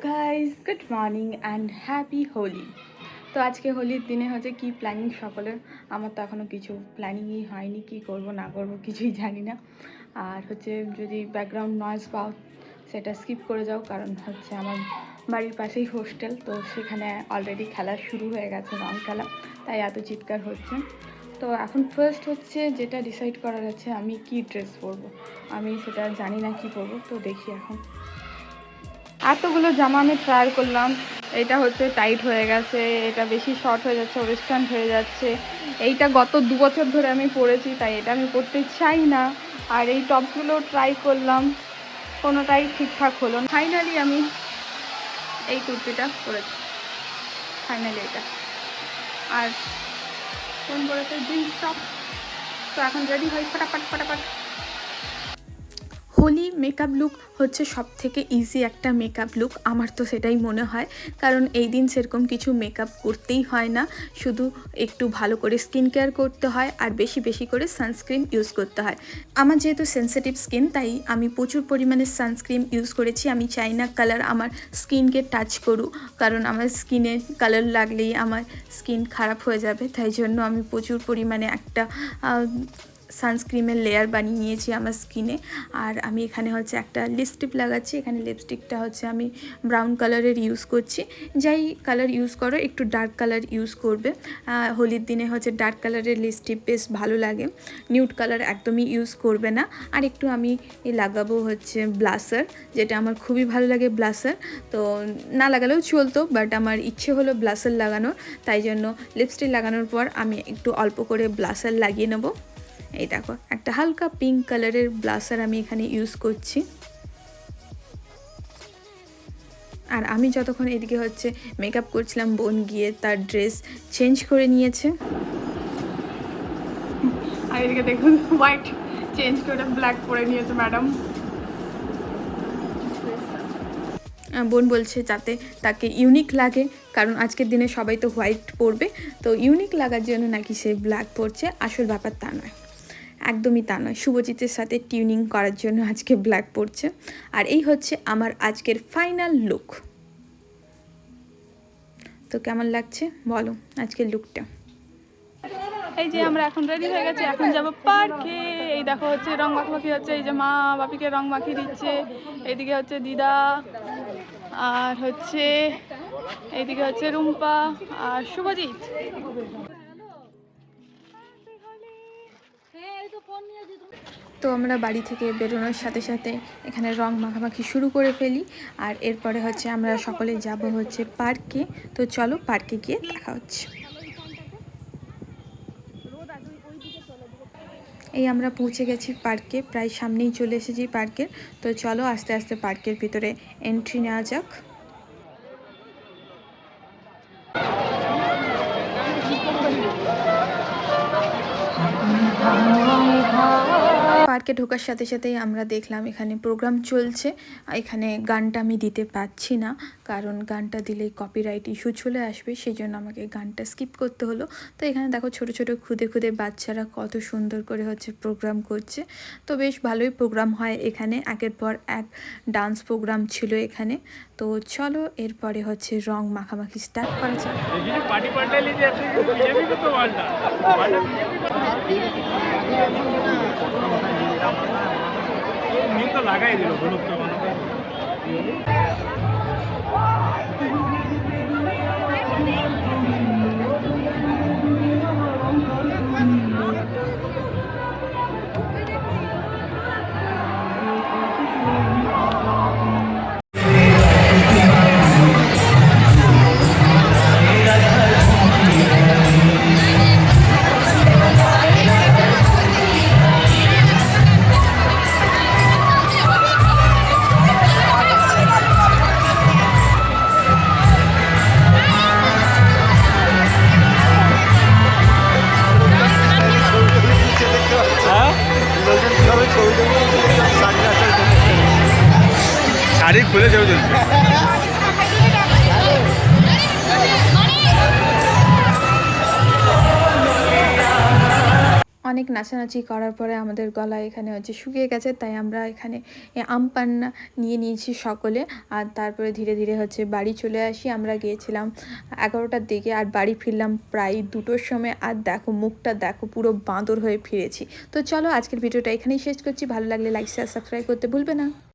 Guys, good morning and happy Holi. তো আজকে হোলির দিনে হচ্ছে কি প্ল্যানিং সকলের। আমার তো এখনও কিছু প্ল্যানিংই হয়নি, কি করব না করব কিছুই জানি না। আর হচ্ছে যদি ব্যাকগ্রাউন্ড নয়েজ পাও সেটা স্কিপ করে যাও, কারণ হচ্ছে আমার বাড়ির পাশেই হোস্টেল, তো সেখানে অলরেডি খেলা শুরু হয়ে গেছে, রং খেলা, তাই এত চিৎকার হচ্ছে। তো এখন ফার্স্ট হচ্ছে যেটা ডিসাইড করার আছে আমি কি ড্রেস পরবো। আমি সেটা জানি না কি পরবো, তো দেখি এখন। এতগুলো জামা আমি ট্রায়াল করলাম, এটা হচ্ছে টাইট হয়ে গেছে, এটা বেশি শর্ট হয়ে যাচ্ছে, ওয়েস্টার্ন হয়ে যাচ্ছে। এইটা গত 2 বছর ধরে আমি পরেছি, তাই এটা আমি পরতে চাই না। আর এই টপগুলো ট্রাই করলাম, কোনোটাই ঠিকঠাক হলো না। ফাইনালি আমি এই কুর্তিটা পরেছি, ফাইনালি এটা। আর কোন পরেছে জিন্স টপ। তো এখন রেডি হই ফটাফট ফটাফট। হোলি মেকআপ লুক হচ্ছে সব থেকে ইজি একটা মেকআপ লুক, আমার তো সেটাই মনে হয়। কারণ এই দিন সেরকম কিছু মেকআপ করতেই হয় না, শুধু একটু ভালো করে স্কিন কেয়ার করতে হয় আর বেশি বেশি করে সানস্ক্রিন ইউজ করতে হয়। আমার যেহেতু সেন্সিটিভ স্কিন, তাই আমি প্রচুর পরিমাণে সানস্ক্রিন ইউজ করেছি। আমি চাই না কালার আমার স্কিনকে টাচ করুক, কারণ আমার স্কিনে কালার লাগলেই আমার স্কিন খারাপ হয়ে যাবে। তাই জন্য আমি প্রচুর পরিমাণে একটা সানস্ক্রিনের লেয়ার বানিয়ে নিয়েছি আমার স্কিনে। আর আমি এখানে হচ্ছে একটা লিপস্টিক লাগাচ্ছি। এখানে লিপস্টিকটা হচ্ছে আমি ব্রাউন কালারের ইউজ করছি। যাই কালার ইউজ করো একটু ডার্ক কালার ইউজ করবে। হোলির দিনে হচ্ছে ডার্ক কালারের লিপস্টিক বেশ ভালো লাগে, নিউড কালার একদমই ইউজ করবে না। আর একটু আমি লাগাবো হচ্ছে ব্লাসার, যেটা আমার খুবই ভালো লাগে ব্লাসার। তো না লাগালেও চলতো, বাট আমার ইচ্ছে হলো ব্লাসার লাগানোর, তাই জন্য লিপস্টিক লাগানোর পর আমি একটু অল্প করে ব্লাসার লাগিয়ে নেবো। এই দেখো একটা হালকা পিঙ্ক কালারের ব্লাসার আমি এখানে ইউজ করছি। আর আমি যতক্ষণ এদিকে হচ্ছে মেকআপ করছিলাম, বোন গিয়ে তার ড্রেস চেঞ্জ করে নিয়েছে। আর এদিকে দেখুন হোয়াইট চেঞ্জ করে ব্ল্যাক পরে নিয়েছে ম্যাডাম। বোন বলছে যাতে তাকে ইউনিক লাগে, কারণ আজকের দিনে সবাই তো হোয়াইট পরবে, তো ইউনিক লাগার জন্য নাকি সে ব্ল্যাক পরছে। আসল ব্যাপার তা নয়, একদমই তা নয়। শুভজিতের সাথে টিউনিং করার জন্য আজকে ব্ল্যাক পরছে। আর এই হচ্ছে আমার আজকের ফাইনাল লুক। তো কেমন লাগছে বলো আজকের লুকটা। এই যে আমরা এখন রেডি হয়ে গেছি, এখন যাব পার্কে। এই দেখো হচ্ছে রং মাখামাখি হচ্ছে, এই যে মা বাপিকে রং মাখিয়ে দিচ্ছে, এইদিকে হচ্ছে দিদা, আর হচ্ছে এইদিকে হচ্ছে রুম্পা আর শুভজিৎ। তো আমরা বাড়ি থেকে বেরোনোর সাথে সাথে এখানে রং মাখামাখি শুরু করে ফেলি। আর এরপরে হচ্ছে আমরা সকলে যাব হচ্ছে পার্কে। তো চলো পার্কে গিয়ে দেখা হচ্ছে। এই আমরা পৌঁছে গেছি পার্কে, প্রায় সামনেই চলে এসেছি পার্কের। তো চলো আস্তে আস্তে পার্কের ভিতরে এন্ট্রি নেওয়া যাক। পার্কে ঢোকার সাথে সাথেই আমরা দেখলাম এখানে প্রোগ্রাম চলছে। এখানে গানটা আমি দিতে পারছি না, কারণ গানটা দিলেই কপিরাইট ইস্যু চলে আসবে, সেই জন্য আমাকে গানটা স্কিপ করতে হলো। তো এখানে দেখো ছোট ছোট খুদে খুদে বাচ্চারা কত সুন্দর করে হচ্ছে প্রোগ্রাম করছে। তো বেশ ভালোই প্রোগ্রাম হয় এখানে, একের পর এক ডান্স প্রোগ্রাম ছিল এখানে। তো চলো এরপরে হচ্ছে রং মাখামাখি স্টার্ট করা যাক। লাগাই দিল শাড়ি খুলে যাও চলছে। অনেক নাচানাচি করার পরে আমাদের গলা এখানে হচ্ছে শুকিয়ে গেছে, তাই আমরা এখানে আম পান্না নিয়ে নিয়েছি সকলে। আর তারপরে ধীরে ধীরে হচ্ছে বাড়ি চলে আসি। আমরা গিয়েছিলাম 11টার দিকে আর বাড়ি ফিরলাম প্রায় 2টোর সময়। আর দেখো মুখটা দেখো, পুরো বাঁদর হয়ে ফিরেছি। তো চলো আজকের ভিডিওটা এখানেই শেষ করছি। ভালো লাগলে লাইক শেয়ার সাবস্ক্রাইব করতে ভুলবে না।